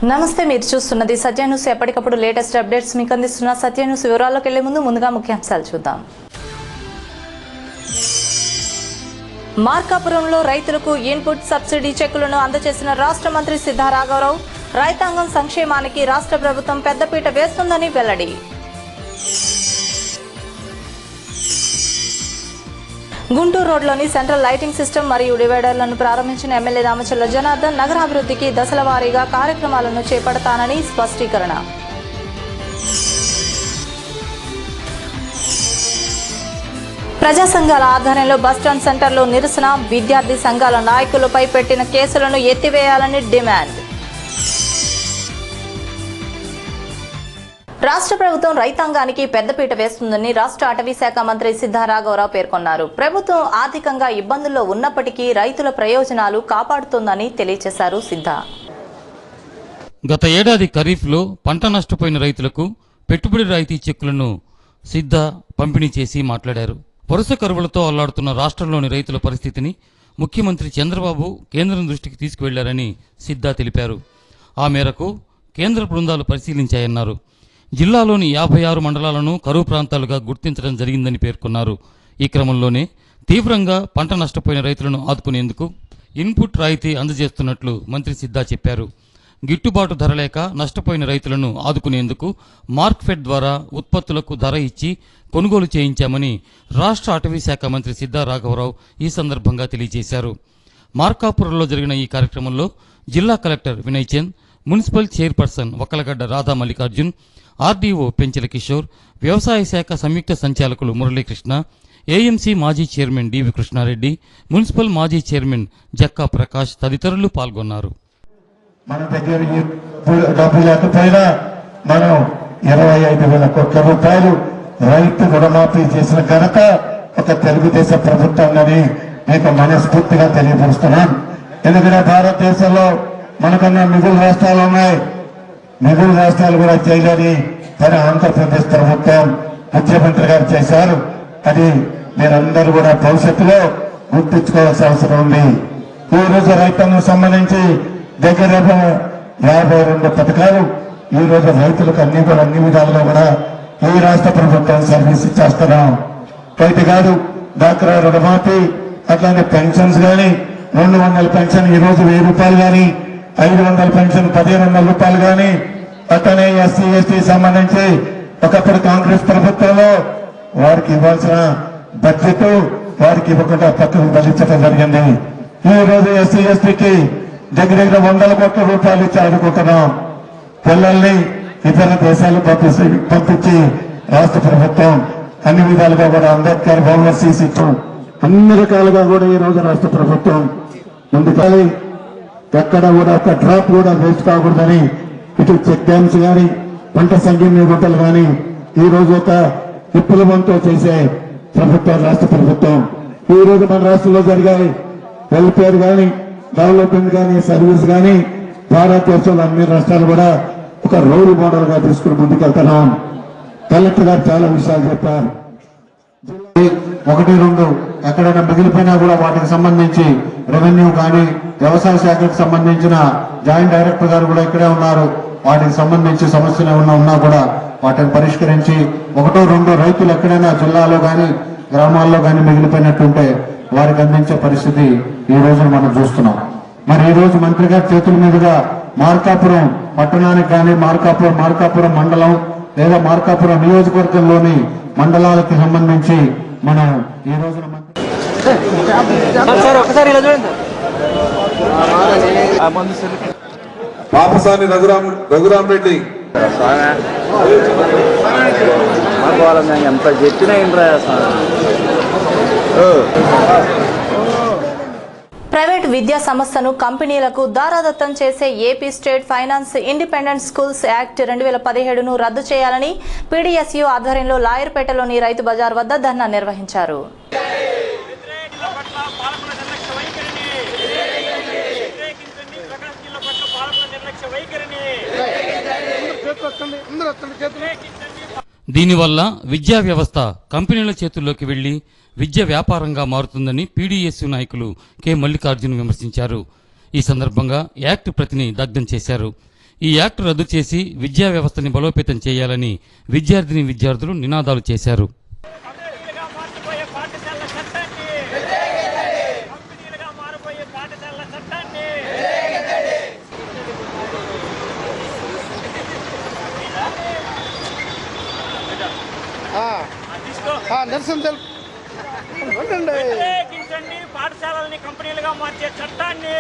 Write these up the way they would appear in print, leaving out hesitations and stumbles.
నమస్తే, మీరు చూస్తున్నది సత్య న్యూస్. ఎప్పటికప్పుడు లేటెస్ట్ అప్డేట్స్ మీకు అందిస్తున్న సత్య న్యూస్. వివరాల్లోకి వెళ్లే ముందుగా ముఖ్యాంశాలు చూద్దాం. మార్కాపురంలో రైతులకు ఇన్పుట్ సబ్సిడీ చెక్కులను అందజేసిన రాష్ట్ర మంత్రి సిద్ధా రాఘవరావు. రైతాంగం సంక్షేమానికి రాష్ట్ర ప్రభుత్వం పెద్దపీట వేస్తుందని వెల్లడి. గుంటూరు రోడ్లోని సెంట్రల్ లైటింగ్ సిస్టమ్ మరియు డివైడర్లను ప్రారంభించిన ఎమ్మెల్యే దామచర్ల జనార్దన్. నగరాభివృద్ధికి దశల వారీగా కార్యక్రమాలను చేపడతానని స్పష్టీకరణ. ప్రజా సంఘాల ఆధ్వర్యంలో బస్టాండ్ సెంటర్లో నిరసన. విద్యార్థి సంఘాల నాయకులపై పెట్టిన కేసులను ఎత్తివేయాలని డిమాండ్. రాష్ట్ర ప్రభుత్వం రైతాంగానికి పెద్దపీట వేస్తుందని రాష్ట్ర అటవీ శాఖ మంత్రి సిద్ధా రాఘవరావు పేర్కొన్నారు. ప్రభుత్వం ఆర్థికంగా ఇబ్బందుల్లో ఉన్నప్పటికీ రైతుల ప్రయోజనాలు కాపాడుతోందని తెలియజేశారు సిద్ధా. గత ఏడాది ఖరీఫ్లో పంట నష్టపోయిన రైతులకు పెట్టుబడి రాయితీ చెక్కులను సిద్ధా పంపిణీ చేసి మాట్లాడారు. వరుస కరువులతో అల్లాడుతున్న రాష్ట్రంలోని రైతుల పరిస్థితిని ముఖ్యమంత్రి చంద్రబాబు కేంద్రం దృష్టికి తీసుకువెళ్లారని సిద్ధా తెలిపారు. ఆ మేరకు కేంద్ర బృందాలు పరిశీలించాయన్నారు. జిల్లాలోని 56 మండలాలను కరువు ప్రాంతాలుగా గుర్తించడం జరిగిందని పేర్కొన్నారు. ఈ క్రమంలోనే తీవ్రంగా పంట నష్టపోయిన రైతులను ఆదుకునేందుకు ఇన్పుట్ రాయితీ అందజేస్తున్నట్లు మంత్రి సిద్ధా చెప్పారు. గిట్టుబాటు ధర లేక నష్టపోయిన రైతులను ఆదుకునేందుకు మార్క్ఫెడ్ ద్వారా ఉత్పత్తులకు ధర ఇచ్చి కొనుగోలు చేయించామని రాష్ట్ర అటవీ శాఖ మంత్రి సిద్ధా రాఘవరావు ఈ సందర్భంగా తెలియజేశారు. మార్కాపురంలో జరిగిన ఈ కార్యక్రమంలో జిల్లా collector Vinay Chand, municipal chairperson Vakkalagadda Radha Mallikarjun, RDO Penchela Kishore, వ్యవసాయ శాఖ సంయుక్త సంచాలకులు మురళీకృష్ణ, ఏఎంసీ మాజీ చైర్మన్ డివి కృష్ణారెడ్డి, మున్సిపల్ మాజీ చైర్మన్ జక్కా ప్రకాష్ తదితరులు పాల్గొన్నారు. మన దగ్గర డబ్బు లేకపోయినా మనం 25,000 కోట్ల రూపాయలు రైతు రుణమాఫీ చేసిన ఘనత ఒక తెలుగుదేశం ప్రభుత్వాన్ని మీకు మనస్ఫూర్తిగా తెలియపరుస్తున్నాను. ఎందుకంటే భారతదేశంలో మనకన్నా మిగులు రాష్ట్రాలు ఉన్నాయి. మిగులు రాష్ట్రాలు కూడా చేయలేని పని ఆంధ్రప్రదేశ్ ప్రభుత్వం ముఖ్యమంత్రి గారు చేశారు. అది మీరందరూ కూడా భవిష్యత్తులో గుర్తించుకోవాల్సిన అవసరం ఉంది. ఈ రోజు రైతాంగం సంబంధించి దగ్గర 52 పథకాలు ఈ రోజు రైతులకు అన్ని విధాలుగా కూడా ఈ రాష్ట్ర ప్రభుత్వం సర్వీస్ చేస్తున్నాం. రైతు కాదు డాక్రా రుణమాఫీ, అట్లానే పెన్షన్స్ కానీ 200 పెన్షన్ ఈ రోజు 1000 రూపాయలు కానీ, 500 పెన్షన్ 1500 రూపాయలు కానీ, అట్లనే ఎస్సీ ఎస్టీ సంబంధించి ఒకప్పుడు కాంగ్రెస్ ప్రభుత్వంలో వారికి ఇవ్వాల్సిన బడ్జెట్ వారికి ఇవ్వకుండా పక్కకు బలించడం జరిగింది. ఈ రోజు ఎస్సీ ఎస్టీకి దగ్గర 100 కోట్ల రూపాయలు ఇచ్చి ఆడుకుంటున్నాం. పిల్లల్ని ఇతర దేశాలు పంపించి రాష్ట్ర ప్రభుత్వం అన్ని విధాలుగా కూడా అంబేద్కర్ ఓవర్సీస్ ఇచ్చాం. అన్ని రకాలుగా కూడా ఈ రోజు రాష్ట్ర ప్రభుత్వం ముందుకెళ్ళి ఎక్కడ కూడా ఒక డ్రాప్ కూడా వేస్ట్ కాకూడదని ఇటు చెక్ డ్యామ్స్ కానీ, పంట సంఘీయ గుంటలు కానీ ఈ రోజు ఒక విప్లవంతో చేసే ప్రభుత్వం రాష్ట్ర ప్రభుత్వం. ఈ రోజు మన రాష్ట్రంలో జరిగాయి వెల్ఫేర్ కానీ, డెవలప్మెంట్ కానీ, సర్వీస్ కానీ భారతదేశంలో అన్ని రాష్ట్రాలు కూడా ఒక రోల్ మోడల్ గా తీసుకుని ముందుకెళ్తున్నాం. కలెక్టర్ గారు చాలా విషయాలు చెప్పారు. 1-2 ఎక్కడైనా మిగిలిపోయినా కూడా వాటికి సంబంధించి రెవెన్యూ కానీ, వ్యవసాయ శాఖకు సంబంధించిన జాయింట్ డైరెక్టర్ గారు కూడా ఇక్కడే ఉన్నారు. వాటికి సంబంధించి సమస్యలు ఏమన్నా ఉన్నా కూడా వాటిని పరిష్కరించి 1-2 రైతులు ఎక్కడైనా జిల్లాలో కానీ గ్రామాల్లో కానీ మిగిలిపోయినట్టుంటే వారికి అందించే పరిస్థితి ఈ రోజున మనం చూస్తున్నాం. మరి ఈ రోజు మంత్రి గారి చేతుల మీదుగా మార్కాపురం పట్టణానికి కానీ, మార్కాపురం మండలం లేదా మార్కాపురం నియోజకవర్గంలోని మండలాలకు సంబంధించి మనం ఈ రోజున పాపసాని రఘురాం రెడ్డి ఎంత చెప్పినా ప్రైవేట్ విద్యా సంస్థను కంపెనీలకు దారాదత్తం చేసే AP state finance independent schools act 2017ను రద్దు చేయాలని పీడీఎస్యూ ఆధ్వర్యంలో లాయర్పేటలోని రైతు బజార్ వద్ద ధర్నా నిర్వహించారు. దీనివల్ల విద్యా వ్యవస్థ కంపెనీల చేతుల్లోకి వెళ్లి విద్య వ్యాపారంగా మారుతుందని పీడీఎస్యూ నాయకులు కె మల్లికార్జున్ విమర్శించారు. ఈ సందర్భంగా యాక్ట్ ప్రతిని దగ్ధం చేశారు. ఈ యాక్ట్ రద్దు చేసి విద్యా వ్యవస్థని బలోపేతం చేయాలని విద్యార్థులు నినాదాలు చేశారు. పాఠశాలని కంపెనీలుగా మార్చే చట్టాన్ని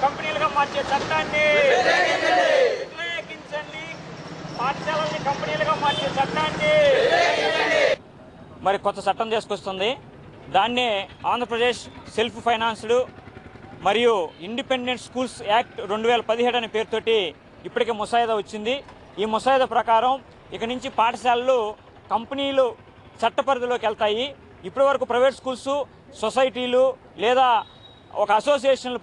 కంపెనీలుగా మార్చే చట్టాన్ని పాఠశాలని కంపెనీలుగా మార్చే చట్టాన్ని మరి కొత్త చట్టం తీసుకొస్తుంది. దాన్నే ఆంధ్రప్రదేశ్ సెల్ఫ్ ఫైనాన్స్డ్ మరియు ఇండిపెండెంట్ స్కూల్స్ యాక్ట్ 2017 అనే పేరుతోటి ఇప్పటికే ముసాయిదా వచ్చింది. ఈ ముసాయిదా ప్రకారం ఇక నుంచి పాఠశాలలు కంపెనీలు చట్ట పరిధిలోకి వెళ్తాయి. ఇప్పటి వరకు ప్రైవేట్ స్కూల్స్, సొసైటీలు లేదా ఒక అసోసియేషన్ల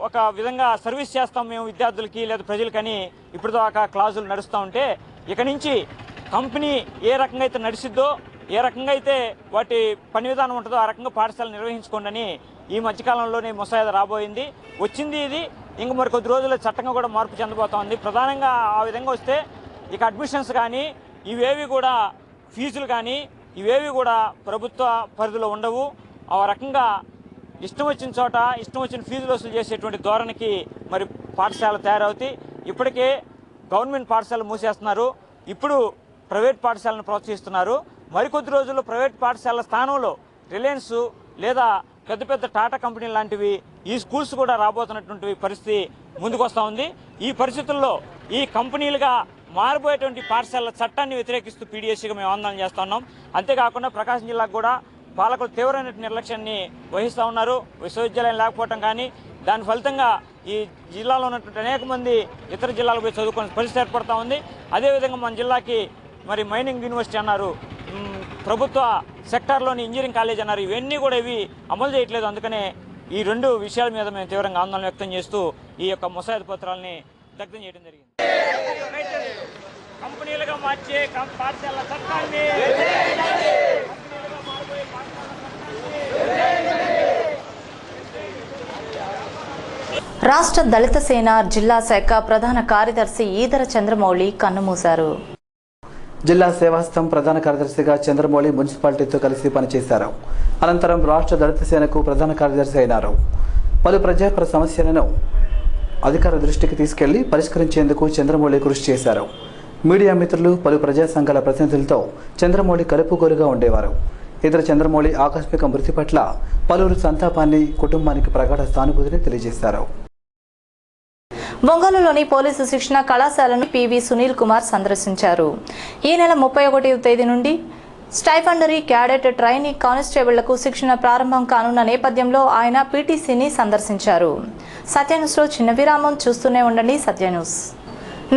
ఒక విధంగా సర్వీస్ చేస్తాం మేము విద్యార్థులకి లేదా ప్రజలకని ఇప్పటిదాకా క్లాజులు నడుస్తూ ఉంటే, ఇక నుంచి కంపెనీ ఏ రకంగా అయితే నడిచిద్దో, ఏ రకంగా అయితే వాటి పని విధానం ఉంటుందో ఆ రకంగా పాఠశాలలు నిర్వహించుకోండి అని ఈ మధ్యకాలంలోనే ముసాయిదా రాబోయింది. వచ్చింది ఇది ఇంక మరి కొద్ది రోజుల్లో చట్టంగా కూడా మార్పు చెందబోతోంది. ప్రధానంగా ఆ విధంగా వస్తే ఇక అడ్మిషన్స్ కానీ ఇవేవి కూడా ఫీజులు కానీ ఇవేవి కూడా ప్రభుత్వ పరిధిలో ఉండవు. ఆ రకంగా ఇష్టం వచ్చిన చోట ఇష్టం వచ్చిన ఫీజులు వసూలు చేసేటువంటి ధోరణికి మరి పాఠశాలలు తయారవుతాయి. ఇప్పటికే గవర్నమెంట్ పాఠశాలలు మూసేస్తున్నారు, ఇప్పుడు ప్రైవేట్ పాఠశాలను ప్రోత్సహిస్తున్నారు. మరికొద్ది రోజుల్లో ప్రైవేట్ పాఠశాలల స్థానంలో రిలయన్స్ లేదా పెద్ద పెద్ద టాటా కంపెనీలు లాంటివి ఈ స్కూల్స్ కూడా రాబోతున్నటువంటి పరిస్థితి ముందుకు వస్తూ ఉంది. ఈ పరిస్థితుల్లో ఈ కంపెనీలుగా మారిపోయేటువంటి పాఠశాలల చట్టాన్ని వ్యతిరేకిస్తూ పీడీఎస్సీగా మేము ఆందోళన చేస్తూ ఉన్నాం. అంతేకాకుండా ప్రకాశం జిల్లాకు కూడా పాలకులు తీవ్రమైన నిర్లక్ష్యాన్ని వహిస్తూ ఉన్నారు. విశ్వవిద్యాలయం లేకపోవటం కానీ దాని ఫలితంగా ఈ జిల్లాలో ఉన్నటువంటి అనేక మంది ఇతర జిల్లాలకు పోయి చదువుకునే పరిస్థితి ఏర్పడుతూ ఉంది. అదేవిధంగా మన జిల్లాకి మరి మైనింగ్ యూనివర్సిటీ అన్నారు, ప్రభుత్వ సెక్టార్లోని ఇంజనీరింగ్ కాలేజ్ అన్నారు. ఇవన్నీ కూడా ఇవి అమలు చేయట్లేదు. అందుకనే ఈ రెండు విషయాల మీద మేము తీవ్రంగా ఆందోళన వ్యక్తం చేస్తూ ఈ యొక్క ముసాయిదా పత్రాలని దగ్ధం చేయడం జరిగింది. కంపెనీలుగా మార్చే పాఠశాలల చట్టాన్ని రాష్ట్ర దళిత సేన జిల్లా శాఖ ప్రధాన కార్యదర్శి ఈదర చంద్రమౌళి కన్నుమూశారు. జిల్లా సేవాస్థం ప్రధాన కార్యదర్శిగా చంద్రమౌళి మున్సిపాలిటీతో కలిసి పనిచేశారు. అనంతరం రాష్ట్ర దళిత సేనకు ప్రధాన కార్యదర్శి అయినారు. పలు ప్రజాపర సమస్యలను అధికార దృష్టికి తీసుకెళ్లి పరిష్కరించేందుకు చంద్రమౌళి కృషి చేశారు. మీడియా మిత్రులు, పలు ప్రజా సంఘాల ప్రతినిధులతో చంద్రమౌళి కలుపుగోలుగా ఉండేవారు. ఇతర చంద్రమౌళి ఆకస్మిక మృతి పట్ల పలువురు సంతాపాన్ని, కుటుంబానికి ప్రగాఢ సానుభూతిని తెలియజేశారు. ఒంగోలులోని పోలీసు శిక్షణ కళాశాలను పివి సునీల్ కుమార్ సందర్శించారు. ఈ నెల 31వ తేదీ నుండి స్టైఫండరీ క్యాడెట్ ట్రైనీ కానిస్టేబుళ్లకు శిక్షణ ప్రారంభం కానున్న నేపథ్యంలో ఆయన పీటీసీని సందర్శించారు. సత్యన్యూస్లో చిన్న విరామం. చూస్తూనే ఉండండి సత్యన్యూస్.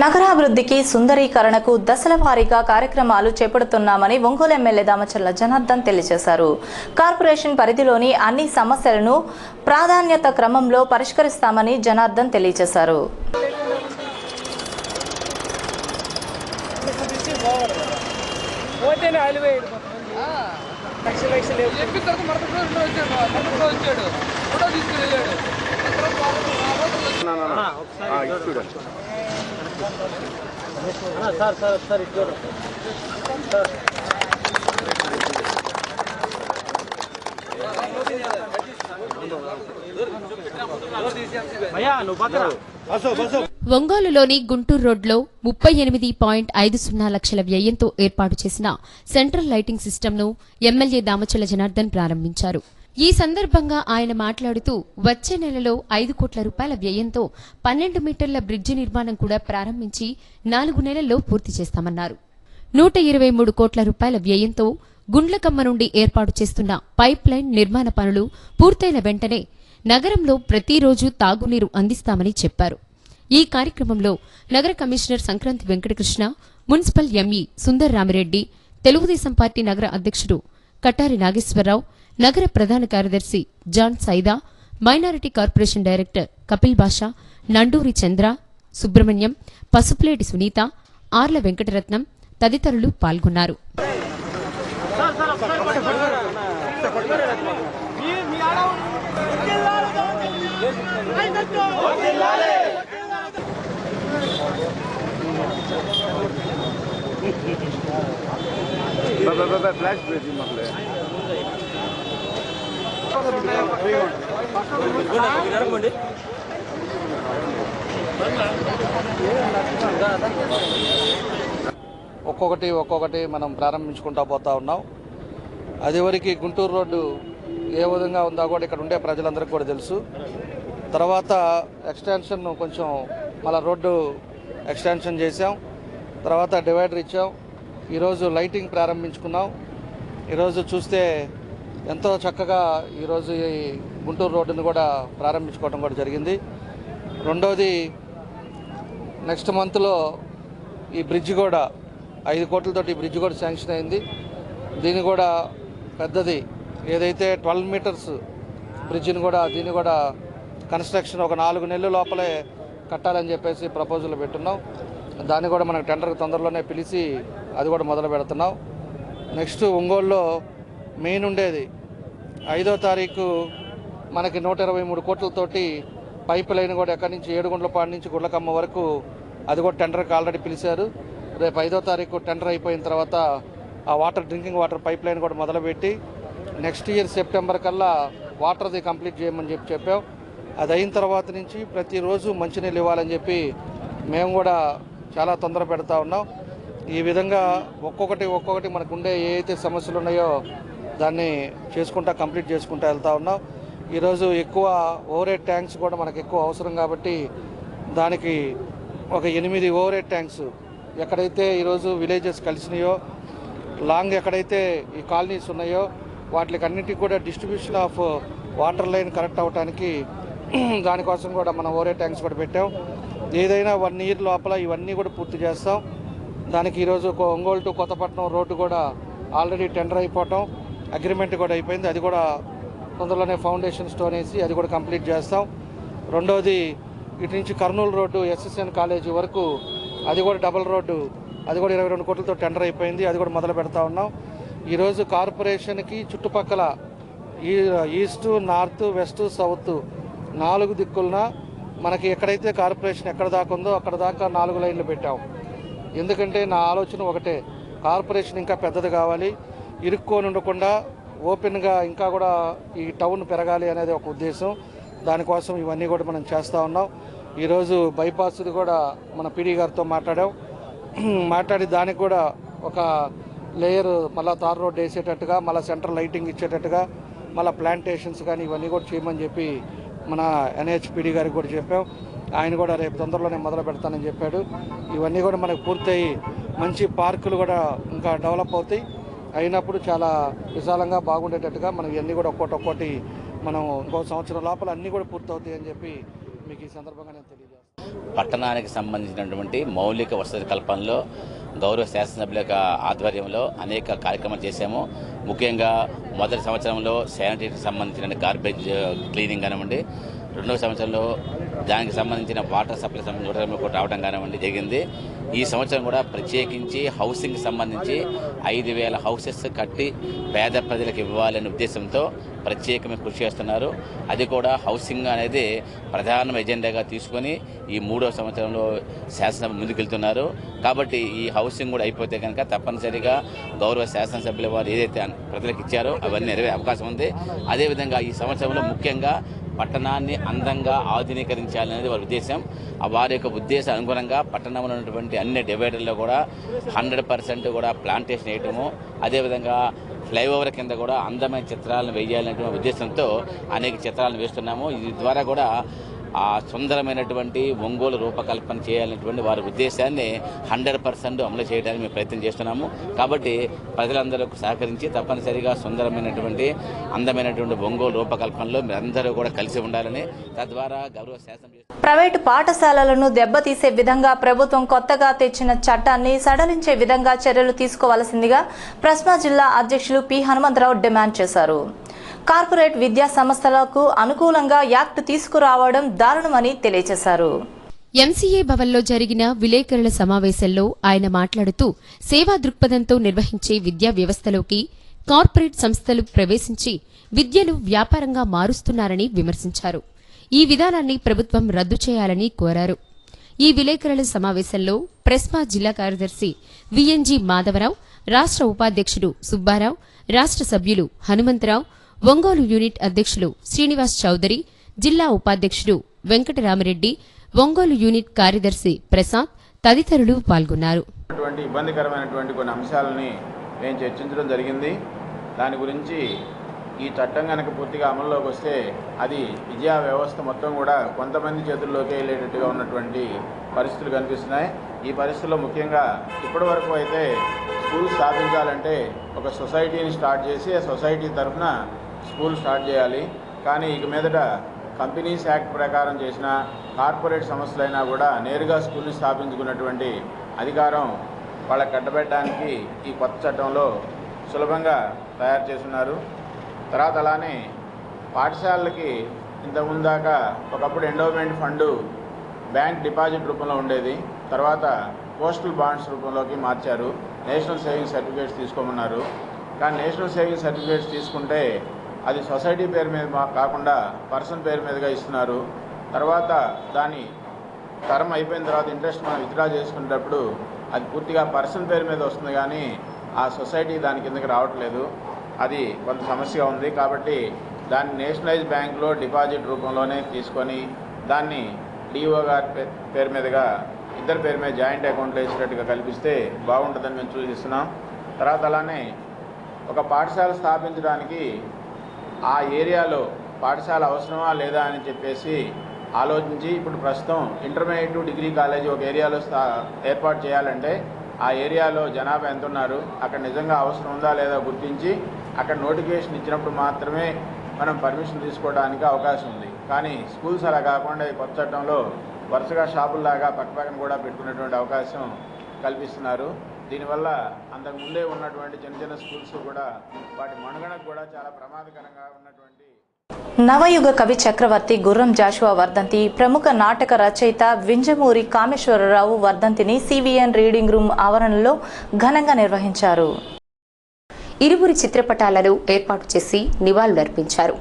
నగరాభివృద్ధికి, సుందరీకరణకు దశల వారీగా కార్యక్రమాలు చేపడుతున్నామని ఒంగోలు ఎమ్మెల్యే దామచర్ల జనార్దన్ తెలియజేశారు. కార్పొరేషన్ పరిధిలోని అన్ని సమస్యలను ప్రాధాన్యత క్రమంలో పరిష్కరిస్తామని జనార్దన్ తెలియజేశారు. ఒంగోలులోని గుంటూరు రోడ్లో 38.50 లక్షల వ్యయంతో ఏర్పాటు చేసిన సెంట్రల్ లైటింగ్ సిస్టమ్ను ఎమ్మెల్యే దామచర్ల జనార్దన్ ప్రారంభించారు. ఈ సందర్భంగా ఆయన మాట్లాడుతూ వచ్చే నెలలో 5 కోట్ల రూపాయల వ్యయంతో 12 మీటర్ల బ్రిడ్జి నిర్మాణం కూడా ప్రారంభించి 4 నెలల్లో పూర్తి చేస్తామన్నారు. 123 కోట్ల రూపాయల వ్యయంతో గుండ్లకమ్మ నుండి ఏర్పాటు చేస్తున్న పైప్ లైన్ నిర్మాణ పనులు పూర్తయిన వెంటనే నగరంలో ప్రతిరోజు తాగునీరు అందిస్తామని చెప్పారు. ఈ కార్యక్రమంలో నగర commissioner Sankranti Venkatakrishna, municipal ME Sundar Ramireddy, Telugu Desam party నగర అధ్యక్షుడు కటారి నాగేశ్వరరావు, నగర ప్రధాన కార్యదర్శి John Saida, minority corporation director Kapil Basha, Nanduri Chandra, Subrahmanyam, Pasupuleti Sunitha, Arla Venkataratnam తదితరులు పాల్గొన్నారు. ఒక్కొక్కటి మనం ప్రారంభించుకుంటా పోతా ఉన్నాం. అదివరకు గుంటూరు రోడ్డు ఏ విధంగా ఉందో కూడా ఇక్కడ ఉండే ప్రజలందరికీ కూడా తెలుసు. తర్వాత ఎక్స్టెన్షన్ కొంచెం మళ్ళీ రోడ్డు ఎక్స్టెన్షన్ చేసాం, తర్వాత డివైడర్ ఇచ్చాం, ఈరోజు లైటింగ్ ప్రారంభించుకున్నాం. ఈరోజు చూస్తే ఎంతో చక్కగా ఈరోజు ఈ గుంటూరు రోడ్డును కూడా ప్రారంభించుకోవడం కూడా జరిగింది. రెండోది నెక్స్ట్ మంత్లో ఈ బ్రిడ్జ్ కూడా 5 కోట్లతోటి బ్రిడ్జ్ కూడా శాంక్షన్ అయింది. దీన్ని కూడా పెద్దది ఏదైతే 12 మీటర్స్ బ్రిడ్జిని కూడా దీన్ని కూడా కన్స్ట్రక్షన్ ఒక 4 నెలల లోపలే కట్టాలని చెప్పేసి ప్రపోజల్ పెట్టున్నాం. దాన్ని కూడా మనకు టెండర్కి తొందరలోనే పిలిచి అది కూడా మొదలు పెడుతున్నాం. నెక్స్ట్ ఒంగోలులో మెయిన్ ఉండేది 5వ తారీఖు మనకి 123 కోట్లతోటి పైప్ లైన్ కూడా ఎక్కడి నుంచి ఏడుగుండ్లపాడు నుంచి గుళ్ళకమ్మ వరకు అది కూడా టెండర్కి ఆల్రెడీ పిలిచారు. రేపు 5వ తారీఖు టెండర్ అయిపోయిన తర్వాత ఆ డ్రింకింగ్ వాటర్ పైప్ లైన్ కూడా మొదలుపెట్టి నెక్స్ట్ ఇయర్ సెప్టెంబర్ కల్లా వాటర్ది కంప్లీట్ చేయమని చెప్పాం. అది అయిన తర్వాత నుంచి ప్రతిరోజు మంచినీళ్ళు ఇవ్వాలని చెప్పి మేము కూడా చాలా తొందర పెడతా ఉన్నాం. ఈ విధంగా ఒక్కొక్కటి మనకు ఉండే ఏ అయితే సమస్యలు ఉన్నాయో దాన్ని కంప్లీట్ చేసుకుంటూ వెళ్తూ ఉన్నాం. ఈరోజు ఎక్కువ ఓవర్ ట్యాంక్స్ కూడా మనకు ఎక్కువ అవసరం కాబట్టి దానికి ఒక 8 ఓవర్ ట్యాంక్స్ ఎక్కడైతే ఈరోజు విలేజెస్ కలిసినాయో లాంగ్ ఎక్కడైతే ఈ కాలనీస్ ఉన్నాయో వాటికి అన్నింటికి కూడా distribution of water line correct అవ్వడానికి దానికోసం కూడా మనం ఓవర్ ట్యాంక్స్ కూడా పెట్టాం. ఏదైనా 1 ఇయర్ లోపల ఇవన్నీ కూడా పూర్తి చేస్తాం. దానికి ఈరోజు ఒంగోలు టు కొత్తపట్నం రోడ్డు కూడా ఆల్రెడీ టెండర్ అయిపోవటం, అగ్రిమెంట్ కూడా అయిపోయింది. అది కూడా తొందరలోనే ఫౌండేషన్ స్టోన్ వేసి అది కూడా కంప్లీట్ చేస్తాం. రెండోది ఇటు నుంచి కర్నూలు రోడ్డు ఎస్ఎస్ఎన్ కాలేజీ వరకు అది కూడా డబుల్ రోడ్డు, అది కూడా 22 కోట్లతో టెండర్ అయిపోయింది. అది కూడా మొదలు పెడతా ఉన్నాం. ఈరోజు కార్పొరేషన్కి చుట్టుపక్కల ఈస్ట్, నార్త్, వెస్ట్, సౌత్ 4 దిక్కులన మనకి ఎక్కడైతే కార్పొరేషన్ ఎక్కడ దాకా ఉందో అక్కడ దాకా 4 లైన్లు పెట్టాం. ఎందుకంటే నా ఆలోచన ఒకటే, కార్పొరేషన్ ఇంకా పెద్దది కావాలి, ఇరుక్కొని ఉండకుండా ఓపెన్గా ఇంకా కూడా ఈ టౌన్ పెరగాలి అనేది ఒక ఉద్దేశం. దానికోసం ఇవన్నీ కూడా మనం చేస్తూ ఉన్నాం. ఈరోజు బైపాస్ది కూడా మన పీడీ గారితో మాట్లాడి దానికి కూడా ఒక లేయర్ మళ్ళీ తార్ రోడ్ వేసేటట్టుగా, మళ్ళీ సెంట్రల్ లైటింగ్ ఇచ్చేటట్టుగా, మళ్ళీ ప్లాంటేషన్స్ కానీ ఇవన్నీ కూడా చేయమని చెప్పి మన ఎన్హెచ్పీడీ గారికి కూడా చెప్పాం. ఆయన కూడా రేపు తొందరలోనే మొదలు పెడతానని చెప్పాడు. ఇవన్నీ కూడా మనకు పూర్తయి మంచి పార్కులు కూడా ఇంకా డెవలప్ అవుతాయి. అయినప్పుడు చాలా విశాలంగా బాగుండేటట్టుగా మనం ఇవన్నీ కూడా ఒక్కొక్కటి మనం ఇంకో సంవత్సరం లోపల అన్నీ కూడా పూర్తవుతాయి అని చెప్పి మీకు ఈ సందర్భంగా నేను తెలియజేస్తాను. పట్టణానికి సంబంధించినటువంటి మౌలిక వసతి కల్పనలో గౌరవ శాసనసభ్యుల యొక్క ఆధ్వర్యంలో అనేక కార్యక్రమాలు చేశాము. ముఖ్యంగా మొదటి సంవత్సరంలో శానిటరీకి సంబంధించిన గార్బేజ్ క్లీనింగ్ కానివ్వండి, రెండవ సంవత్సరంలో దానికి సంబంధించిన వాటర్ సప్లై సంబంధించి రావడం కానివ్వండి జరిగింది. ఈ సంవత్సరం కూడా ప్రత్యేకించి హౌసింగ్ సంబంధించి 5,000 హౌసెస్ కట్టి పేద ప్రజలకు ఇవ్వాలనే ఉద్దేశంతో ప్రత్యేకమైన కృషి చేస్తున్నారు. అది కూడా హౌసింగ్ అనేది ప్రధాన ఎజెండాగా తీసుకొని ఈ 3వ సంవత్సరంలో శాసనసభ ముందుకెళ్తున్నారు. కాబట్టి ఈ హౌసింగ్ కూడా అయిపోతే కనుక తప్పనిసరిగా గౌరవ శాసనసభ్యుల వారు ఏదైతే ప్రజలకు ఇచ్చారో అవన్నీ నెరవేరే అవకాశం ఉంది. అదేవిధంగా ఈ సంవత్సరంలో ముఖ్యంగా పట్టణాన్ని అందంగా ఆధునీకరించాలనేది వారి ఉద్దేశం. వారి యొక్క ఉద్దేశం అనుగుణంగా పట్టణంలో ఉన్నటువంటి అన్ని డివైడర్లో కూడా 100% కూడా ప్లాంటేషన్ వేయటము, అదేవిధంగా ఫ్లైఓవర్ కింద కూడా అందమైన చిత్రాలను వేయాలనేటువంటి ఉద్దేశంతో అనేక చిత్రాలను వేస్తున్నాము. ఇది ద్వారా కూడా ఆ సుందరమైనటువంటి ఒంగోలు రూపకల్పన చేయాలనేటువంటి వారి ఉద్దేశాన్ని 100% అమలు చేయడానికి మేము ప్రయత్నం చేస్తున్నాము. కాబట్టి ప్రజలందరూ సహకరించి తప్పనిసరిగా సుందరమైనటువంటి అందమైనటువంటి ఒంగోలు రూపకల్పనలో మీరందరూ కూడా కలిసి ఉండాలని, తద్వారా గౌరవ శాసనం ప్రైవేటు పాఠశాలలను దెబ్బతీసే విధంగా ప్రభుత్వం కొత్తగా తెచ్చిన చట్టాన్ని సడలించే విధంగా చర్యలు తీసుకోవాల్సిందిగా ప్రస్మా జిల్లా అధ్యక్షులు పి హనుమంతరావు డిమాండ్ చేశారు. కార్పొరేట్ విద్యా సంస్థలకు అనుకూలంగా యాక్ట్ తీసుకురావడం దారుణమని తెలియజేశారు. ఎంసీఏ భవన్లో జరిగిన విలేకరుల సమావేశంలో ఆయన మాట్లాడుతూ సేవా దృక్పథంతో నిర్వహించే విద్యా వ్యవస్థలోకి కార్పొరేట్ సంస్థలు ప్రవేశించి విద్యను వ్యాపారంగా మారుస్తున్నారని విమర్శించారు. ఈ విధానాన్ని ప్రభుత్వం రద్దు చేయాలని కోరారు. ఈ విలేకరుల సమావేశంలో ప్రెస్మా జిల్లా కార్యదర్శి విఎన్జి మాధవరావు, రాష్ట్ర ఉపాధ్యక్షుడు సుబ్బారావు, రాష్ట్ర సభ్యులు హనుమంతరావు, ఒంగోలు యూనిట్ అధ్యక్షులు శ్రీనివాస్ చౌదరి, జిల్లా ఉపాధ్యక్షుడు వెంకటరామిరెడ్డి, ఒంగోలు యూనిట్ కార్యదర్శి ప్రసాద్ తదితరులు పాల్గొన్నారు. ఇబ్బందికరమైనటువంటి కొన్ని అంశాలని మేము చర్చించడం జరిగింది. దాని గురించి ఈ చట్టం కనుక పూర్తిగా అమల్లోకి వస్తే అది విద్యా వ్యవస్థ మొత్తం కూడా కొంతమంది చేతుల్లోకి వెళ్ళేటట్టుగా ఉన్నటువంటి పరిస్థితులు కనిపిస్తున్నాయి. ఈ పరిస్థితుల్లో ముఖ్యంగా ఇప్పటి వరకు అయితే స్కూల్ స్థాపించాలంటే ఒక సొసైటీని స్టార్ట్ చేసి ఆ సొసైటీ తరఫున స్కూల్ స్టార్ట్ చేయాలి. కానీ ఇక మీదట కంపెనీస్ యాక్ట్ ప్రకారం చేసిన కార్పొరేట్ సంస్థలైనా కూడా నేరుగా స్కూల్ని స్థాపించుకున్నటువంటి అధికారం వాళ్ళకి కట్టబెట్టడానికి ఈ కొత్త చట్టంలో సులభంగా తయారు చేస్తున్నారు. తర్వాత అలానే పాఠశాలలకి ఇంతకుముందు దాకా ఒకప్పుడు ఎండోమెంట్ ఫండ్ బ్యాంక్ డిపాజిట్ రూపంలో ఉండేది. తర్వాత పోస్టల్ బాండ్స్ రూపంలోకి మార్చారు. నేషనల్ సేవింగ్స్ సర్టిఫికేట్స్ తీసుకోమన్నారు. కానీ నేషనల్ సేవింగ్స్ సర్టిఫికేట్స్ తీసుకుంటే అది సొసైటీ పేరు మీద కాకుండా పర్సన్ పేరు మీదుగా ఇస్తున్నారు. తర్వాత దాని టర్మ్ అయిపోయిన తర్వాత ఇంట్రెస్ట్ మనం విత్డ్రా చేసుకునేటప్పుడు అది పూర్తిగా పర్సన్ పేరు మీద వస్తుంది, కానీ ఆ సొసైటీ దాని కిందకి రావట్లేదు. అది కొంత సమస్యగా ఉంది. కాబట్టి దాన్ని నేషనలైజ్ బ్యాంకులో డిపాజిట్ రూపంలోనే తీసుకొని దాన్ని డిఓ గారి పేరు మీదుగా ఇద్దరి పేరు మీద జాయింట్ అకౌంట్లో వేసేటట్టుగా కల్పిస్తే బాగుంటుందని మేము సూచిస్తున్నాం. తర్వాత అలానే ఒక పాఠశాల స్థాపించడానికి ఆ ఏరియాలో పాఠశాల అవసరమా లేదా అని చెప్పేసి ఆలోచించి ఇప్పుడు ప్రస్తుతం ఇంటర్మీడియట్ డిగ్రీ కాలేజీ ఒక ఏరియాలో ఏర్పాటు చేయాలంటే ఆ ఏరియాలో జనాభా ఎంత ఉన్నారు, అక్కడ నిజంగా అవసరం ఉందా లేదా గుర్తించి అక్కడ నోటిఫికేషన్ ఇచ్చినప్పుడు మాత్రమే మనం పర్మిషన్ తీసుకోవడానికి అవకాశం ఉంది. కానీ స్కూల్స్ అలా కాకుండా ఈ కొత్త చట్టంలో వరుసగా షాపుల్లాగా పక్కపక్కన కూడా పెట్టుకునేటువంటి అవకాశం కల్పిస్తున్నారు. దీనివల్ల అంతకుముందే ఉన్నటువంటి చిన్న చిన్న స్కూల్స్ కూడా వాటి మనుగడకు కూడా చాలా ప్రమాదకరంగా ఉన్నటువంటి నవయుగ కవి చక్రవర్తి గుర్రం జాషువా వర్ధంతి, ప్రముఖ నాటక రచయిత వింజమూరి కామేశ్వరరావు వర్ధంతిని సివిఎన్ రీడింగ్ రూమ్ ఆవరణలో ఘనంగా నిర్వహించారు. ఇరువురి చిత్రపటాలను ఏర్పాటు చేసి నివాళులర్పించారు.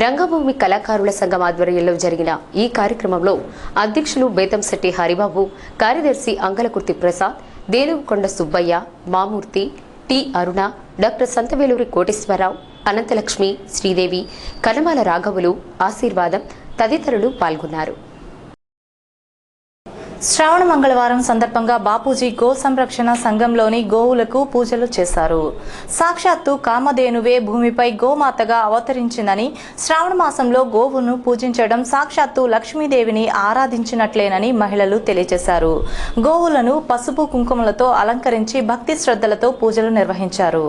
రంగభూమి కళాకారుల సంఘం ఆధ్వర్యంలో జరిగిన ఈ కార్యక్రమంలో అధ్యక్షులు బేతంశెట్టి హరిబాబు, కార్యదర్శి అంగలకుర్తి ప్రసాద్, దేనుకొండ సుబ్బయ్య, మామూర్తి, టి అరుణ, డాక్టర్ సంతవేలూరి కోటేశ్వరరావు, అనంతలక్ష్మి, శ్రీదేవి, కనమాల రాఘవులు, ఆశీర్వాదం తదితరులు పాల్గొన్నారు. శ్రావణ మంగళవారం సందర్భంగా బాపూజీ గో సంరక్షణ సంఘంలోని గోవులకు పూజలు చేశారు. సాక్షాత్తు కామధేనువే భూమిపై గోమాతగా అవతరించిందని, శ్రావణ మాసంలో గోవును పూజించడం సాక్షాత్తు లక్ష్మీదేవిని ఆరాధించినట్లేనని మహిళలు తెలియజేశారు. గోవులను పసుపు కుంకుమలతో అలంకరించి భక్తి శ్రద్ధలతో పూజలు నిర్వహించారు.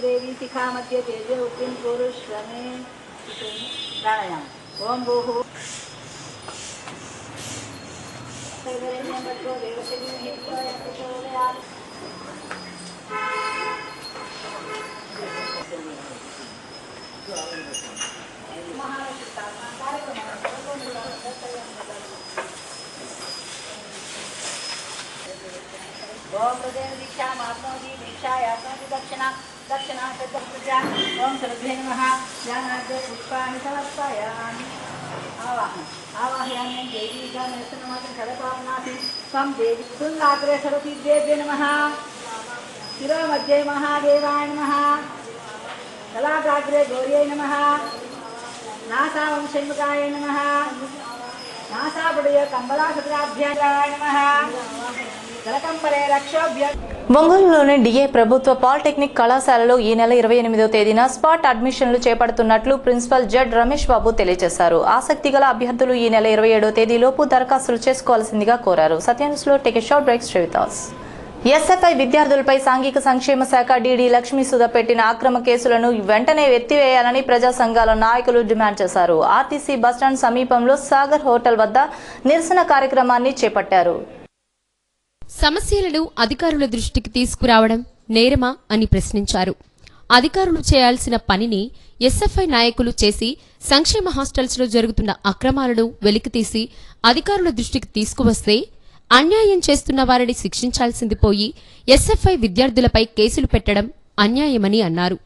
देवी शिखा मध्य तेजे उपिन पुरुष रमे प्राणायाम ओम भूः ओम हृदय दीक्षा महात्मा दीक्षा यात्रा दक्षिणा दक्षिणा प्रजा ओम श्रद्धे नमः ज्ञानाद्य पुष्पाणि समर्पयामि आवाहन आवाहयामि देवी गणेशनमात्र सर्वपावनासि तम देवी तुल्लाग्रे सरस्वतीदेव्यै नमः शिरोमध्ये महादेवाय नमः कलाग्रे गौर्यै नमः नासावंशन्मुखाय नमः नासापुडय कम्बलासत्राभ्याय नमः कलकम्बले रक्षोभ्य ఒంగోలులోని డిఏ ప్రభుత్వ పాలిటెక్నిక్ కళాశాలలో ఈ నెల 28వ తేదీన స్పాట్ అడ్మిషన్లు చేపడుతున్నట్లు ప్రిన్సిపల్ జడ్ రమేష్ బాబు తెలియజేశారు. ఆసక్తి గల అభ్యర్థులు ఈ నెల 27వ తేదీలోపు దరఖాస్తులు చేసుకోవాల్సిందిగా కోరారు. సత్యాన్యూస్లో take a short break with us. SFI విద్యార్థులపై సాంఘిక సంక్షేమ శాఖ డీడీ లక్ష్మీ సుధ పెట్టిన అక్రమ కేసులను వెంటనే ఎత్తివేయాలని ప్రజా సంఘాల నాయకులు డిమాండ్ చేశారు. ఆర్టీసీ బస్టాండ్ సమీపంలో సాగర్ హోటల్ వద్ద నిరసన కార్యక్రమాన్ని చేపట్టారు. సమస్యలను అధికారుల దృష్టికి తీసుకురావడం నేరమా అని ప్రశ్నించారు. అధికారులు చేయాల్సిన పనిని ఎస్ఎఫ్ఐ నాయకులు చేసి సంక్షేమ హాస్టల్స్లో జరుగుతున్న అక్రమాలను వెలికితీసి అధికారుల దృష్టికి తీసుకువస్తే అన్యాయం చేస్తున్న వారిని శిక్షించాల్సింది పోయి ఎస్ఎఫ్ఐ విద్యార్థులపై కేసులు పెట్టడం అన్యాయమని అన్నారు.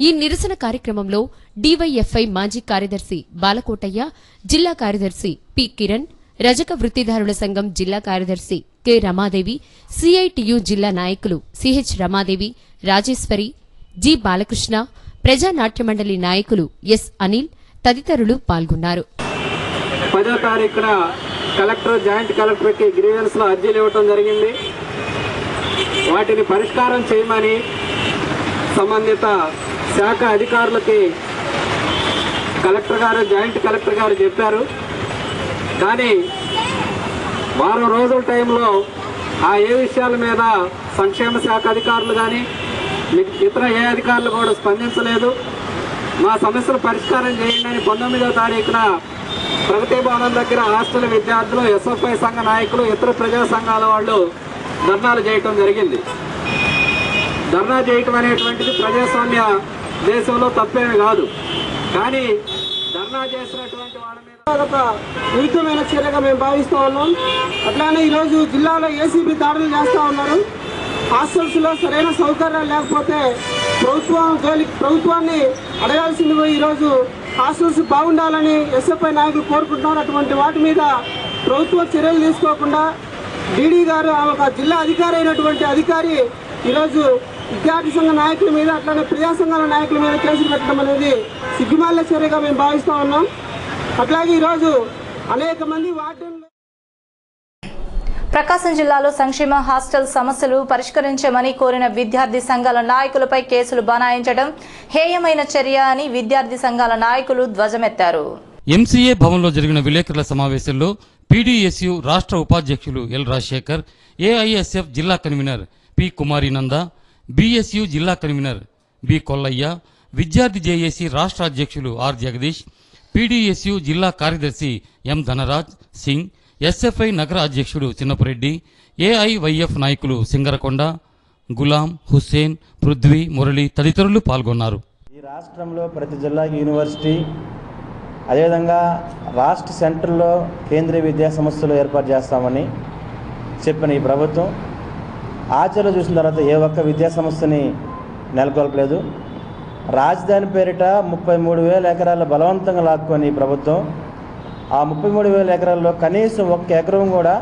ఈ నిరసన కార్యక్రమంలో డివైఎఫ్ఐ మాజీ కార్యదర్శి బాలకోటయ్య, జిల్లా కార్యదర్శి పి కిరణ్, రజక వృత్తిదారుల సంఘం జిల్లా కార్యదర్శి కె రమాదేవి, సిఐటియు జిల్లా నాయకులు సిహెచ్ రమాదేవి, రాజేశ్వరి, జి బాలకృష్ణ, ప్రజానాట్య మండలి నాయకులు ఎస్ అనిల్ తదితరులు పాల్గొన్నారు. 10వ తారీఖున కలెక్టర్, జాయింట్ కలెక్టర్కి గ్రీవెన్స్ లో అర్జీలు ఇవ్వడం జరిగింది. వాటిని పరిష్కారం చేయమని సంబంధిత శాఖ అధికారులకి కలెక్టర్ గారు, జాయింట్ కలెక్టర్ గారు చెప్పారు. కానీ వారం రోజుల టైంలో ఏ విషయాల మీద సంక్షేమ శాఖ అధికారులు కానీ ఇతర ఏ అధికారులు కూడా స్పందించలేదు. మా సమస్యలు పరిష్కారం చేయండి అని 19వ తారీఖున ప్రగతి భవనం దగ్గర హాస్టల్ విద్యార్థులు, ఎస్ఎఫ్ఐ సంఘ నాయకులు, ఇతర ప్రజా సంఘాల వాళ్ళు ధర్నాలు చేయటం జరిగింది. ధర్నా చేయటం అనేటువంటిది ప్రజాస్వామ్య దేశంలో తప్పేమీ కాదు. కానీ ధర్నా చేసినటువంటి వాళ్ళ మీద ఒక విరుద్ధమైన చర్యగా మేము భావిస్తూ ఉన్నాం. అట్లానే ఈరోజు జిల్లాలో ఏసీబీ దాడులు చేస్తూ ఉన్నారు. హాస్టల్స్లో సరైన సౌకర్యాలు లేకపోతే ప్రభుత్వాన్ని అడగాల్సింది పోయి ఈరోజు హాస్టల్స్ బాగుండాలని ఎస్ఎఫ్ఐ నాయకులు కోరుకుంటున్నారు. అటువంటి వాటి మీద ప్రభుత్వం చర్యలు తీసుకోకుండా డీడీ గారు, ఒక జిల్లా అధికారి అయినటువంటి అధికారి ఈరోజు విద్యార్థి సంఘ నాయకుల మీద, అట్లానే ప్రజా సంఘాల నాయకుల మీద కేసులు పెట్టడం అనేది సిగ్గుమాలిన చర్యగా మేము భావిస్తూ ఉన్నాం. అట్లాగే ఈరోజు అనేక మంది వార్డెన్లు ప్రకాశం జిల్లాలో సంక్షేమ హాస్టల్ సమస్యలు పరిష్కరించమని కోరిన విద్యార్థి సంఘాల నాయకులపై కేసులు బనాయించడం హేయమైన చర్య అని విద్యార్థి సంఘాల నాయకులు ధ్వజమెత్తారు. ఎంసీఏ భవన్లో జరిగిన విలేకరుల సమావేశంలో పీడీఎస్యు రాష్ట్ర ఉపాధ్యక్షులు ఎల్ రాజశేఖర్, ఏఐఎస్ఎఫ్ జిల్లా కన్వీనర్ పి కుమారీనంద, బీఎస్యు జిల్లా కన్వీనర్ బి కొల్లయ్య, విద్యార్థి జేఏసీ రాష్ట్ర అధ్యక్షులు ఆర్ జగదీష్, పీడీఎస్యు జిల్లా కార్యదర్శి ఎం ధనరాజ్ సింగ్, ఎస్ఎఫ్ఐ నగర అధ్యక్షుడు చిన్నపురెడ్డి, ఏఐవైఎఫ్ నాయకులు సింగరకొండ, గులాం, హుస్సేన్, పృథ్వీ, మురళి తదితరులు పాల్గొన్నారు. ఈ రాష్ట్రంలో ప్రతి జిల్లాకి యూనివర్సిటీ, అదేవిధంగా రాష్ట్ర సెంటర్లో కేంద్రీయ విద్యా సంస్థలు ఏర్పాటు చేస్తామని చెప్పిన ఈ ప్రభుత్వం ఆచరణ చూసిన తర్వాత ఏ ఒక్క విద్యా సంస్థని నెలకొల్పలేదు. రాజధాని పేరిట 33,000 ఎకరాల బలవంతంగా లాక్కొని ఈ ప్రభుత్వం ఆ 33,000 ఎకరాల్లో కనీసం 1 ఎకరం కూడా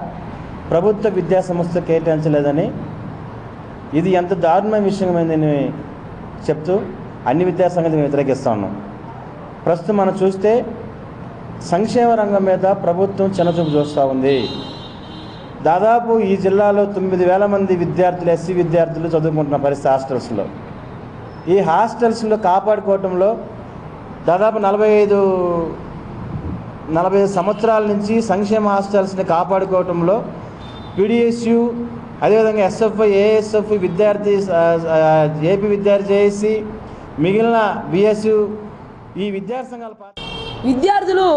ప్రభుత్వ విద్యా సంస్థ కేటాయించలేదని, ఇది ఎంత దారుణమైన విషయమైందని చెప్తూ అన్ని విద్యాసంఘాలను వ్యతిరేకిస్తా ఉన్నాం. ప్రస్తుతం మనం చూస్తే సంక్షేమ రంగం మీద ప్రభుత్వం చిన్నచూపు చూస్తూ ఉంది. దాదాపు ఈ జిల్లాలో 9,000 మంది విద్యార్థులు, ఎస్సీ విద్యార్థులు చదువుకుంటున్న పరిస్థితి హాస్టల్స్లో. ఈ హాస్టల్స్లో కాపాడుకోవటంలో దాదాపు 45 సంవత్సరాల నుంచి సంక్షేమ హాస్టల్స్ని కాపాడుకోవటంలో పీడీఎస్యు, అదేవిధంగా ఎస్ఎఫ్ఐ, ఏఎస్ఎఫ్, విద్యార్థి ఏపీ విద్యార్థి జేఏసీ, మిగిలిన బిఎస్యు, ఈ విద్యార్థి సంఘాల విద్యార్థులు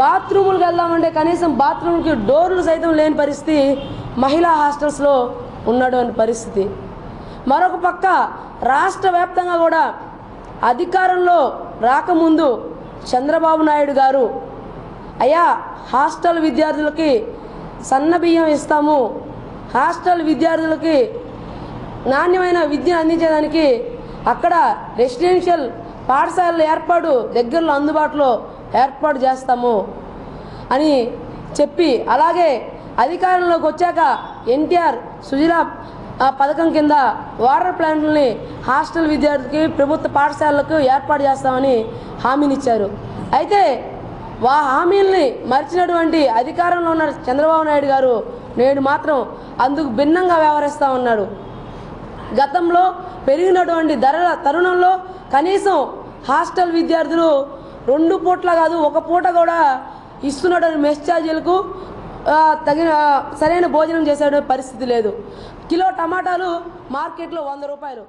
బాత్రూములకు వెళ్దామంటే కనీసం బాత్రూమ్కి డోర్లు సైతం లేని పరిస్థితి మహిళా హాస్టల్స్లో ఉన్నటువంటి పరిస్థితి. మరొక పక్క రాష్ట్ర వ్యాప్తంగా కూడా అధికారంలో రాకముందు చంద్రబాబు నాయుడు గారు, అయ్యా హాస్టల్ విద్యార్థులకి సన్న బియ్యం ఇస్తాము, హాస్టల్ విద్యార్థులకి నాణ్యమైన విద్యను అందించేదానికి అక్కడ రెసిడెన్షియల్ పాఠశాలల ఏర్పాటు దగ్గరలో అందుబాటులో ఏర్పాటు చేస్తాము అని చెప్పి, అలాగే అధికారంలోకి వచ్చాక ఎన్టీఆర్ సుజలా పథకం కింద వాటర్ ప్లాంట్లని హాస్టల్ విద్యార్థులకి ప్రభుత్వ పాఠశాలలకు ఏర్పాటు చేస్తామని హామీనిచ్చారు. అయితే ఆ హామీల్ని మర్చినటువంటి అధికారంలో ఉన్న చంద్రబాబు నాయుడు గారు నేడు మాత్రం అందుకు భిన్నంగా వ్యవహరిస్తూ ఉన్నాడు. గతంలో పెరిగినటువంటి ధరల తరుణంలో కనీసం హాస్టల్ విద్యార్థులు 2 పూట్ల కాదు 1 పూట కూడా ఇస్తున్నటువంటి మెస్ ఛార్జీలకు తగిన సరైన భోజనం చేసే పరిస్థితి లేదు. కిలో టమాటాలు మార్కెట్లో 100 రూపాయలు.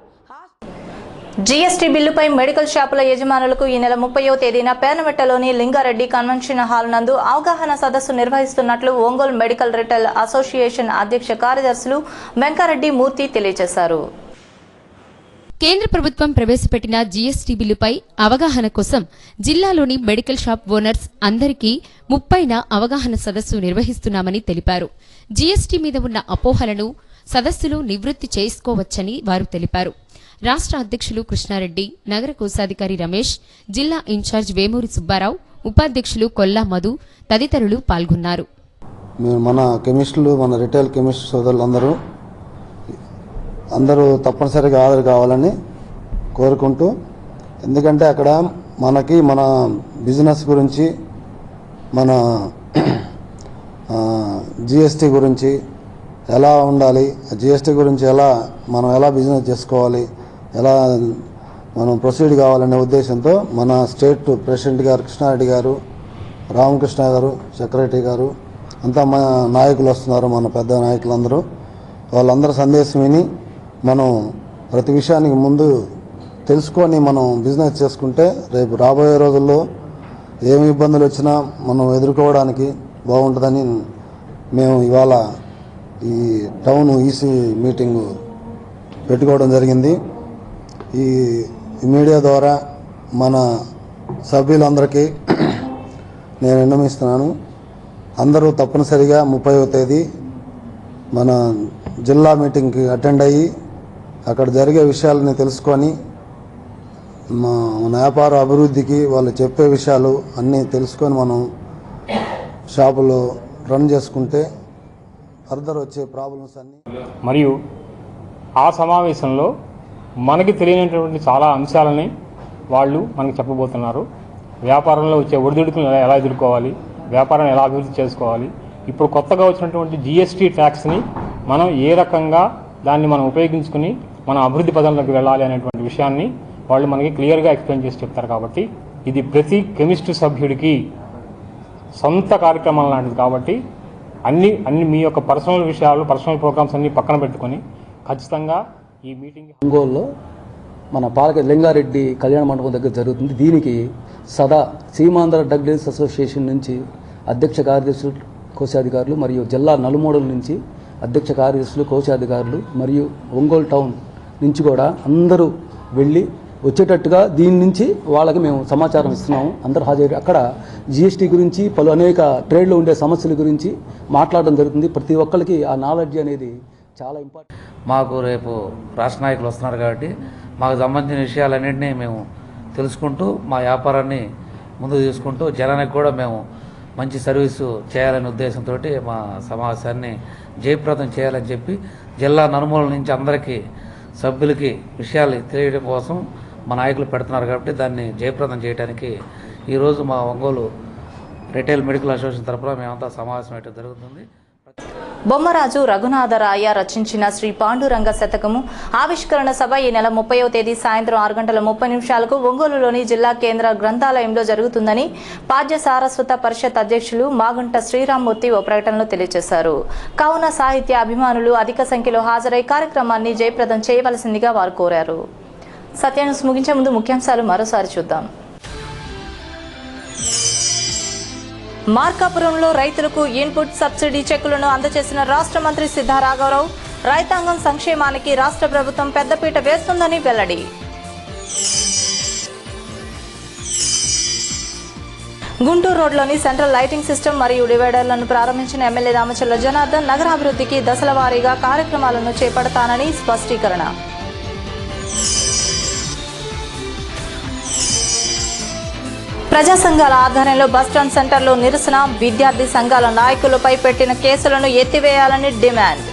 జీఎస్టీ బిల్లుపై మెడికల్ షాపుల యజమానులకు ఈ నెల 30వ తేదీన పేర్నమెట్టలోని లింగారెడ్డి కన్వెన్షన్ హాల్ నందు అవగాహన సదస్సు నిర్వహిస్తున్నట్లు ఒంగోలు మెడికల్ రిటైల్ అసోసియేషన్ అధ్యక్ష కార్యదర్శులు వెంకారెడ్డి మూర్తి తెలియజేశారు. కేంద్ర ప్రభుత్వం ప్రవేశపెట్టిన జీఎస్టీ బిల్లుపై అవగాహన కోసం జిల్లాలోని మెడికల్ షాప్ ఓనర్స్ అందరికీ 30న అవగాహన సదస్సు నిర్వహిస్తున్నామని తెలిపారు. జీఎస్టీ మీద ఉన్న అపోహలను సదస్సులో నివృత్తి చేసుకోవచ్చని వారు తెలిపారు. రాష్ట్ర అధ్యక్షులు కృష్ణారెడ్డి, నగర కోశాధికారి రమేష్, జిల్లా ఇన్ఛార్జ్ వేమూరి సుబ్బారావు, ఉపాధ్యక్షులు కొల్లా మధు తదితరులు పాల్గొన్నారు. మన కెమిస్టులు, మన రిటైల్ కెమిస్ట్ సోదరులందరూ తప్పనిసరిగా హాజరు కావాలని కోరుకుంటూ, ఎందుకంటే అక్కడ మనకి మన బిజినెస్ గురించి, మన జిఎస్టీ గురించి ఎలా ఉండాలి, జిఎస్టీ గురించి మనం ఎలా బిజినెస్ చేసుకోవాలి, ఎలా మనం ప్రొసీడ్ కావాలనే ఉద్దేశంతో మన స్టేట్ ప్రెసిడెంట్ గారు కృష్ణారెడ్డి గారు, రామకృష్ణ గారు, సెక్రటరీ గారు అంతా మన నాయకులు వస్తున్నారు. మన పెద్ద నాయకులందరూ వాళ్ళందరూ సందేశం విని మనం ప్రతి విషయానికి ముందు తెలుసుకొని మనం బిజినెస్ చేసుకుంటే రేపు రాబోయే రోజుల్లో ఏమి ఇబ్బందులు వచ్చినా మనం ఎదుర్కోవడానికి బాగుంటుందని మేము ఇవాళ ఈ టౌన్ ఈసీ మీటింగ్ పెట్టుకోవడం జరిగింది. ఈ మీడియా ద్వారా మన సభ్యులందరికీ నేను విన్నవిస్తున్నాను, అందరూ తప్పనిసరిగా 30వ తేదీ మన జిల్లా మీటింగ్కి అటెండ్ అయ్యి అక్కడ జరిగే విషయాలని తెలుసుకొని మన వ్యాపార అభివృద్ధికి వాళ్ళు చెప్పే విషయాలు అన్నీ తెలుసుకొని మనం షాపులో రన్ చేసుకుంటే ఫర్దర్ వచ్చే ప్రాబ్లమ్స్ అన్నీ. మరియు ఆ సమావేశంలో మనకి తెలియనటువంటి చాలా అంశాలని వాళ్ళు మనకు చెప్పబోతున్నారు. వ్యాపారంలో వచ్చే ఒడిదుడుకులను ఎలా ఎదుర్కోవాలి, వ్యాపారాన్ని ఎలా అభివృద్ధి చేసుకోవాలి, ఇప్పుడు కొత్తగా వచ్చినటువంటి జిఎస్టీ ట్యాక్స్ని మనం ఏ రకంగా దాన్ని మనం ఉపయోగించుకుని మన అభివృద్ధి పదంలోకి వెళ్ళాలి అనేటువంటి విషయాన్ని వాళ్ళు మనకి క్లియర్గా ఎక్స్ప్లెయిన్ చేసి చెప్తారు. కాబట్టి ఇది ప్రతి కెమిస్ట్రీ సభ్యుడికి సొంత కార్యక్రమాలు లాంటిది. కాబట్టి అన్ని మీ యొక్క పర్సనల్ విషయాలు, పర్సనల్ ప్రోగ్రామ్స్ అన్ని పక్కన పెట్టుకొని ఖచ్చితంగా ఈ మీటింగ్ ఒంగోలులో మన పాలక లింగారెడ్డి కళ్యాణ మండపం దగ్గర జరుగుతుంది. దీనికి సదా సీమాంధ్ర డ్రగ్ డీలర్స్ అసోసియేషన్ నుంచి అధ్యక్ష కార్యదర్శులు, కోశాధికారులు మరియు జిల్లా నలుమూడల నుంచి అధ్యక్ష కార్యదర్శులు, కోశాధికారులు మరియు ఒంగోలు టౌన్ నుంచి కూడా అందరూ వెళ్ళి వచ్చేటట్టుగా దీని నుంచి వాళ్ళకి మేము సమాచారం ఇస్తున్నాము. అందరూ హాజరు అక్కడ జిఎస్టీ గురించి అనేక ట్రేడ్లో ఉండే సమస్యల గురించి మాట్లాడడం జరుగుతుంది. ప్రతి ఒక్కరికి ఆ నాలెడ్జ్ అనేది చాలా ఇంపార్టెంట్. మాకు రేపు రాష్ట్ర నాయకులు వస్తున్నారు కాబట్టి మాకు సంబంధించిన విషయాలన్నింటినీ మేము తెలుసుకుంటూ మా వ్యాపారాన్ని ముందుకు తీసుకుంటూ జనానికి కూడా మేము మంచి సర్వీసు చేయాలనే ఉద్దేశంతో మా సమావేశాన్ని జయప్రదం చేయాలని చెప్పి జిల్లా నలుమూలల నుంచి అందరికీ సభ్యులకి విషయాలు తెలియడం కోసం మా నాయకులు పెడుతున్నారు. కాబట్టి దాన్ని జయప్రదం చేయడానికి ఈరోజు మా ఒంగోలు రిటైల్ మెడికల్ అసోసియేషన్ తరఫున మేమంతా సమావేశం అయితే జరుగుతుంది. బొమ్మరాజు రఘునాథరాయ రచించిన శ్రీ పాండురంగ శతకము ఆవిష్కరణ సభ ఈ నెల 30వ తేదీ సాయంత్రం 6:30 ఒంగోలులోని జిల్లా కేంద్ర గ్రంథాలయంలో జరుగుతుందని పాద్య సారస్వత పరిషత్ అధ్యక్షులు మాగుంట శ్రీరామ్మూర్తి ఓ ప్రకటనలో తెలియజేశారు. కావున సాహిత్య అభిమానులు అధిక సంఖ్యలో హాజరై కార్యక్రమాన్ని జయప్రదం చేయవలసిందిగా వారు కోరారు. సత్యాన్యూస్ ముగించే ముందు ముఖ్యాంశాలు మరోసారి చూద్దాం. మార్కాపురంలో రైతులకు ఇన్పుట్ సబ్సిడీ చెక్కులను అందజేసిన రాష్ట్ర మంత్రి సిద్ధా రాఘవరావు రైతాంగం సంక్షేమానికి రాష్ట్ర ప్రభుత్వం పెద్దపీట వేస్తుందని వెల్లడి. గుంటూరు రోడ్లోని సెంట్రల్ లైటింగ్ సిస్టమ్ మరియు డివైడర్లను ప్రారంభించిన ఎమ్మెల్యే దామచల్ల జనార్దన్ నగరాభివృద్ధికి దశల వారీగా కార్యక్రమాలను చేపడతానని స్పష్టీకరణ. ప్రజా సంఘాల ఆధ్వర్యంలో బస్టాండ్ సెంటర్లో నిరసన, విద్యార్థి సంఘాల నాయకులపై పెట్టిన కేసులను ఎత్తివేయాలని డిమాండ్.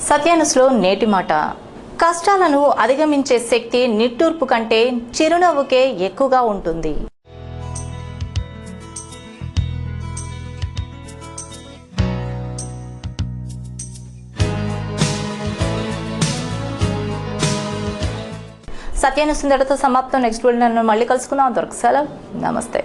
సత్యాన్యూస్లో నేటి మాట. కష్టాలను అధిగమించే శక్తి నిట్టూర్పు కంటే చిరునవ్వుకే ఎక్కువగా ఉంటుంది. సత్యాన్ని సుందరతో సమాప్తం. నెక్స్ట్ వీడియో మళ్ళీ కలుసుకుందాం. అంతవరకు సెలవు. నమస్తే.